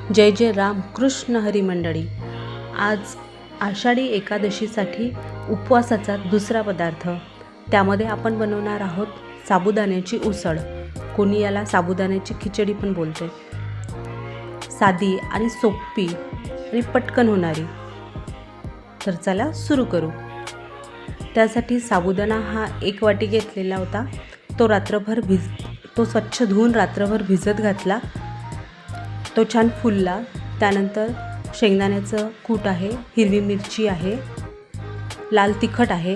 जय जय राम कृष्ण हरी मंडळी। आज आषाढी एकादशीसाठी उपवासाचा दुसरा पदार्थ, त्यामध्ये आपण बनवणार आहोत साबुदाण्याची उसळ। कोणी याला साबुदाण्याची खिचडी पण बोलते। साधी आणि सोपी आणि पटकन होणारी। तर चला सुरू करू। त्यासाठी साबुदाणा हा 1 वाटी घेतलेला होता। तो स्वच्छ धुवून रात्रभर भिजत घातला। तो छान फुलला। त्यानंतर शेंगदाण्याचं कूट आहे, हिरवी मिरची आहे, लाल तिखट आहे।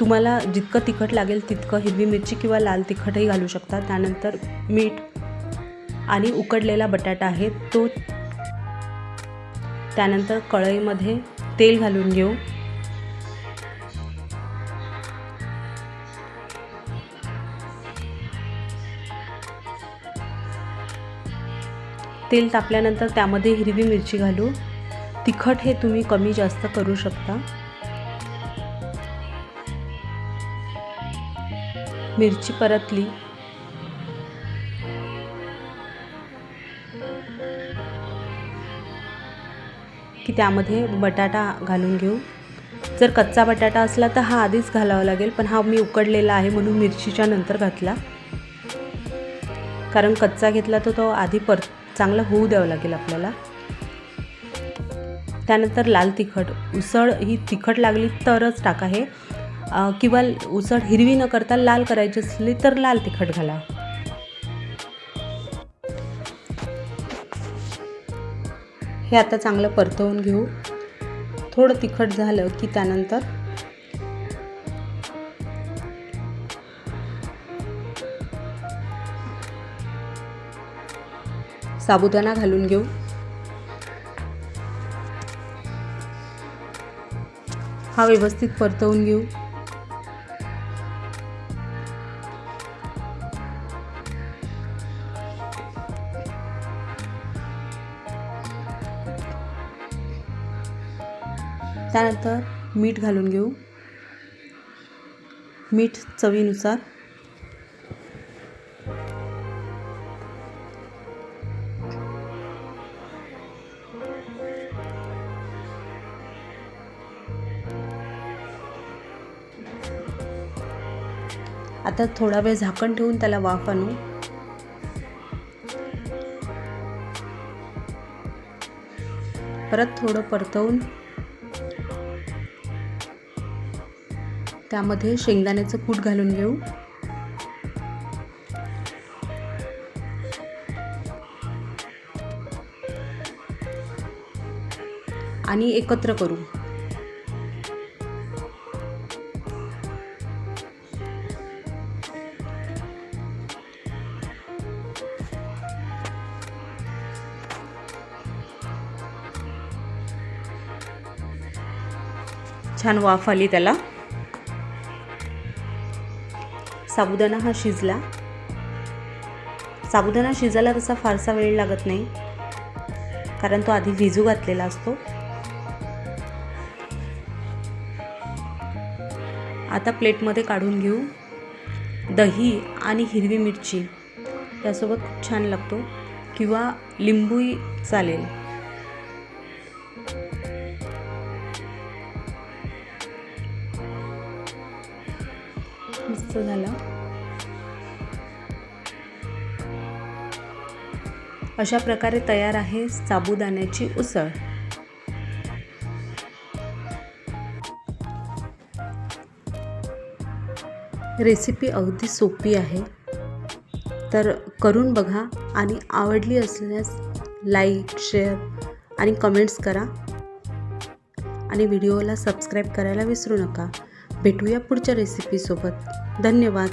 तुम्हाला जितकं तिखट लागेल तितकं हिरवी मिरची किंवा लाल तिखटही घालू शकता। त्यानंतर मीठ आणि उकडलेला बटाटा आहे तो। त्यानंतर कढईमध्ये तेल घालून घेऊ। तेल तापल्यानंतर त्यामध्ये हिरवी मिरची घालू। तिखट हे तुम्ही कमी जास्त करू शकता। मिरची परतली की त्यामध्ये बटाटा घालून घेऊ। जर कच्चा बटाटा असला तर हा आधीच घालावा लागेल, पण हा मी उकडलेला आहे म्हणून मिरचीच्या नंतर घातला। कारण कच्चा घेतला तर तो आधी चांगला होऊ द्यावं लागेल आपल्याला। त्यानंतर लाल तिखट। उसळ ही तिखट लागली तरच टाका हे, किंवा उसळ हिरवी न करता लाल करायची असली तर लाल तिखट घाला। हे आता चांगलं परतवून घेऊ। थोडं तिखट झालं की त्यानंतर साबुदाणा घालून घेऊ। हा व्यवस्थित परतवून घेऊ। त्यानंतर मीठ घालून घेऊ। मीठ चवीनुसार। आता थोडा वेळ झाकण ठेवून त्याला वाफ आणू। परत थोडं परतवून त्यामध्ये शेंगदाण्याचं कूट घालून घेऊ। आणि एकत्र करू। छान वाफ आली त्याला। साबुदाणा हा शिजला। साबुदाणा शिजायला तसा फारसा वेळ लागत नाही, कारण तो आधी भिजू घातलेला असतो। आता प्लेटमध्ये काढून घेऊ। दही आणि हिरवी मिरची यासोबत खूप छान लागतो, किंवा लिंबूही चालेल। मस्त झाला। अशा प्रकारे तयार आहे साबुदाण्याची उसळ। रेसिपी अगदी सोपी आहे, तर करून बघा आणि आवडली असल्यास लाईक, शेअर आणि कमेंट्स करा आणि व्हिडिओला सबस्क्राईब करायला विसरू नका। भेटूया पुढच्या रेसिपीसोबत। धन्यवाद।